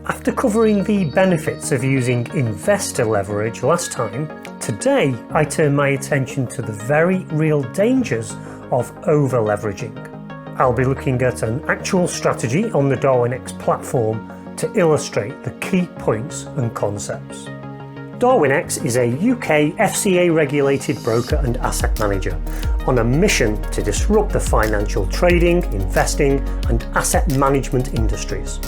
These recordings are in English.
After covering the benefits of using investor leverage last time, today I turn my attention to the very real dangers of over-leveraging. I'll be looking at an actual strategy on the Darwinex platform to illustrate the key points and concepts. Darwinex is a UK FCA-regulated broker and asset manager on a mission to disrupt the financial trading, investing and asset management industries.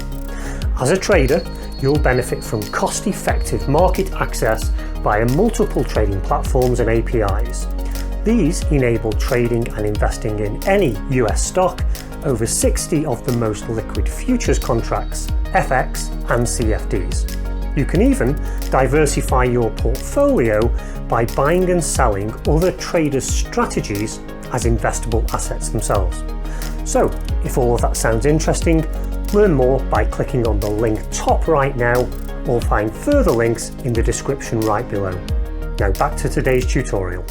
As a trader, you'll benefit from cost-effective market access via multiple trading platforms and APIs. These enable trading and investing in any US stock, over 60 of the most liquid futures contracts, FX and CFDs. You can even diversify your portfolio by buying and selling other traders' strategies as investable assets themselves. So, if all of that sounds interesting, learn more by clicking on the link top right now, or find further links in the description right below. Now back to today's tutorial.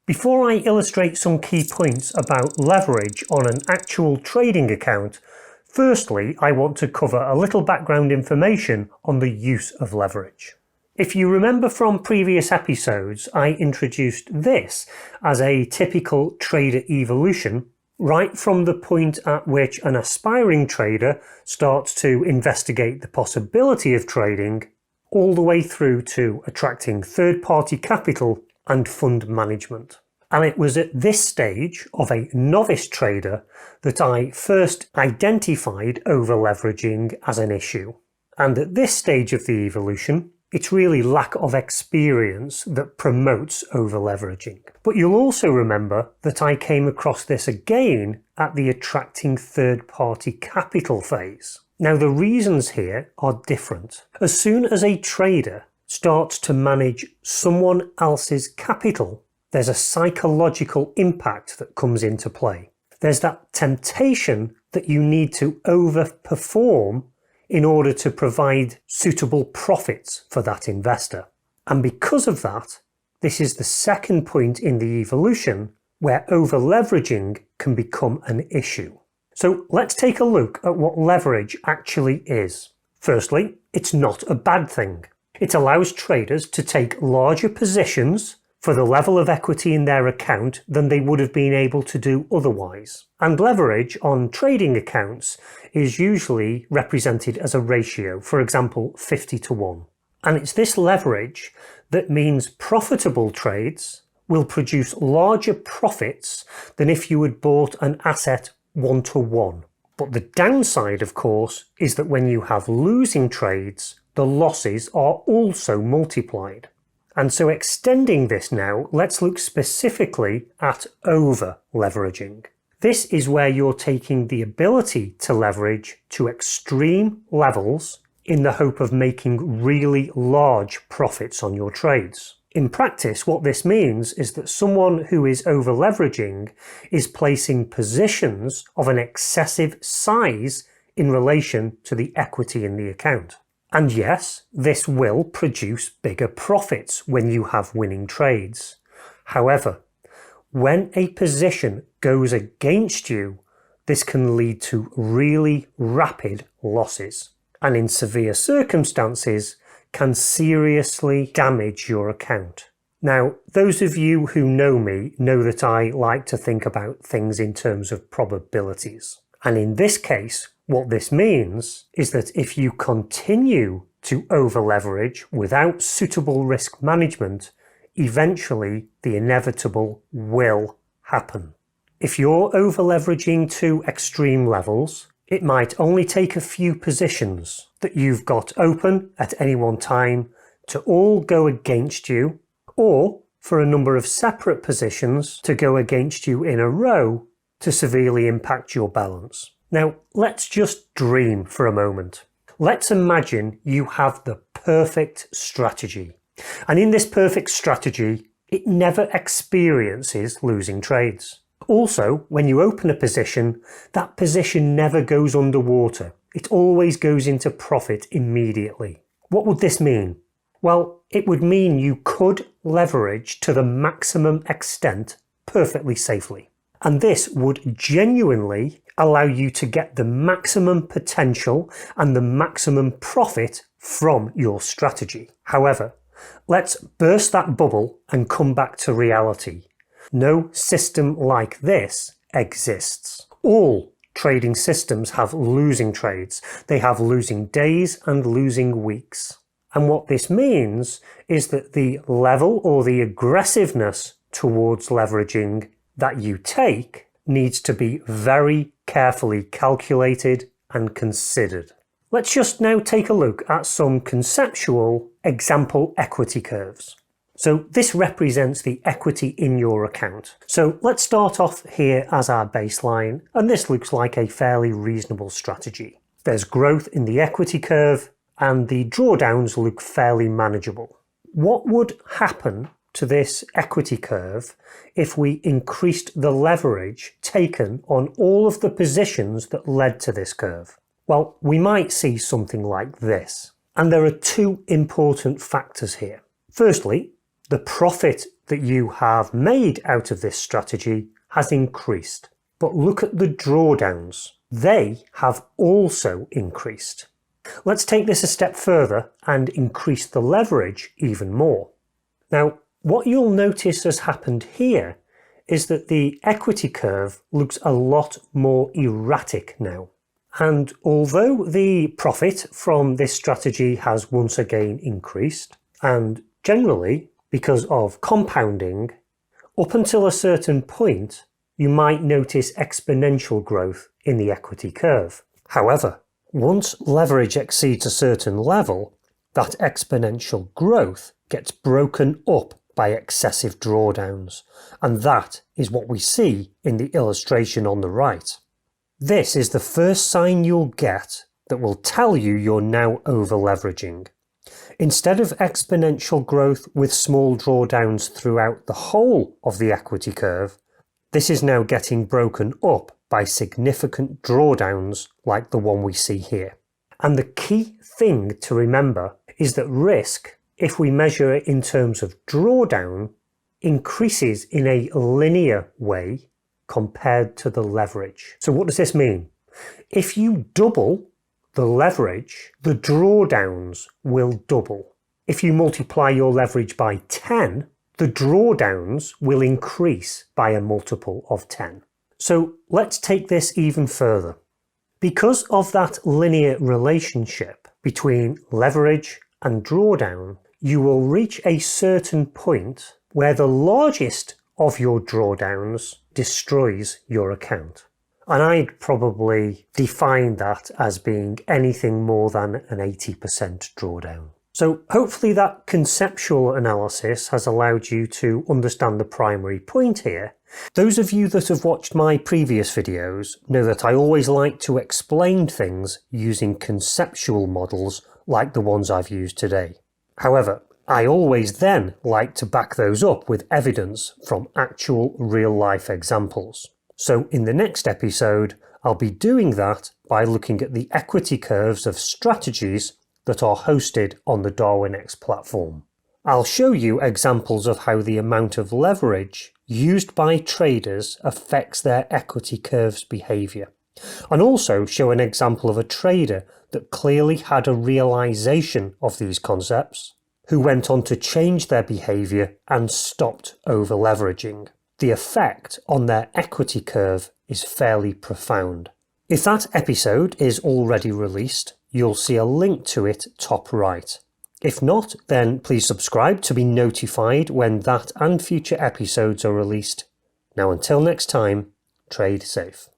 Before I illustrate some key points about leverage on an actual trading account, firstly, I want to cover a little background information on the use of leverage. If you remember from previous episodes, I introduced this as a typical trader evolution, right from the point at which an aspiring trader starts to investigate the possibility of trading, all the way through to attracting third-party capital and fund management. And it was at this stage of a novice trader that I first identified over-leveraging as an issue. And at this stage of the evolution, it's really lack of experience that promotes over-leveraging. But you'll also remember that I came across this again at the attracting third-party capital phase. Now the reasons here are different. As soon as a trader starts to manage someone else's capital, there's a psychological impact that comes into play. There's that temptation that you need to overperform in order to provide suitable profits for that investor. And because of that, this is the second point in the evolution where over-leveraging can become an issue. So let's take a look at what leverage actually is. Firstly, it's not a bad thing. It allows traders to take larger positions for the level of equity in their account than they would have been able to do otherwise. And leverage on trading accounts is usually represented as a ratio, for example 50:1. And it's this leverage that means profitable trades will produce larger profits than if you had bought an asset 1:1. But the downside, of course, is that when you have losing trades, the losses are also multiplied. And so extending this now, let's look specifically at over-leveraging. This is where you're taking the ability to leverage to extreme levels in the hope of making really large profits on your trades. In practice, what this means is that someone who is over-leveraging is placing positions of an excessive size in relation to the equity in the account. And yes, this will produce bigger profits when you have winning trades. However, when a position goes against you, this can lead to really rapid losses, and in severe circumstances can seriously damage your account. Now, those of you who know me know that I like to think about things in terms of probabilities. And in this case, what this means is that if you continue to over-leverage without suitable risk management, eventually the inevitable will happen. If you're over-leveraging to extreme levels, it might only take a few positions that you've got open at any one time to all go against you, or for a number of separate positions to go against you in a row to severely impact your balance. Now, let's just dream for a moment. Let's imagine you have the perfect strategy. And in this perfect strategy, it never experiences losing trades. Also, when you open a position, that position never goes underwater. It always goes into profit immediately. What would this mean? Well, it would mean you could leverage to the maximum extent perfectly safely. And this would genuinely allow you to get the maximum potential and the maximum profit from your strategy. However, let's burst that bubble and come back to reality. No system like this exists. All trading systems have losing trades. They have losing days and losing weeks. And what this means is that the level or the aggressiveness towards leveraging that you take needs to be very carefully calculated and considered. Let's just now take a look at some conceptual example equity curves. So this represents the equity in your account. So let's start off here as our baseline, and this looks like a fairly reasonable strategy. There's growth in the equity curve, and the drawdowns look fairly manageable. What would happen to this equity curve if we increased the leverage taken on all of the positions that led to this curve? Well, we might see something like this. And there are two important factors here. Firstly, the profit that you have made out of this strategy has increased. But look at the drawdowns. They have also increased. Let's take this a step further and increase the leverage even more. Now, what you'll notice has happened here is that the equity curve looks a lot more erratic now. And although the profit from this strategy has once again increased, and generally because of compounding, up until a certain point, you might notice exponential growth in the equity curve. However, once leverage exceeds a certain level, that exponential growth gets broken up by excessive drawdowns, and that is what we see in the illustration on the right. This is the first sign you'll get that will tell you you're now over-leveraging. Instead of exponential growth with small drawdowns throughout the whole of the equity curve, this is now getting broken up by significant drawdowns like the one we see here. And the key thing to remember is that risk, if we measure it in terms of drawdown, increases in a linear way compared to the leverage. So what does this mean? If you double the leverage, the drawdowns will double. If you multiply your leverage by 10, the drawdowns will increase by a multiple of 10. So let's take this even further. Because of that linear relationship between leverage and drawdown, you will reach a certain point where the largest of your drawdowns destroys your account. And I'd probably define that as being anything more than an 80% drawdown. So hopefully that conceptual analysis has allowed you to understand the primary point here. Those of you that have watched my previous videos know that I always like to explain things using conceptual models like the ones I've used today. However, I always then like to back those up with evidence from actual real-life examples. So in the next episode, I'll be doing that by looking at the equity curves of strategies that are hosted on the Darwinex platform. I'll show you examples of how the amount of leverage used by traders affects their equity curves behaviour, and also show an example of a trader that clearly had a realisation of these concepts, who went on to change their behaviour and stopped over-leveraging. The effect on their equity curve is fairly profound. If that episode is already released, you'll see a link to it top right. If not, then please subscribe to be notified when that and future episodes are released. Now until next time, trade safe.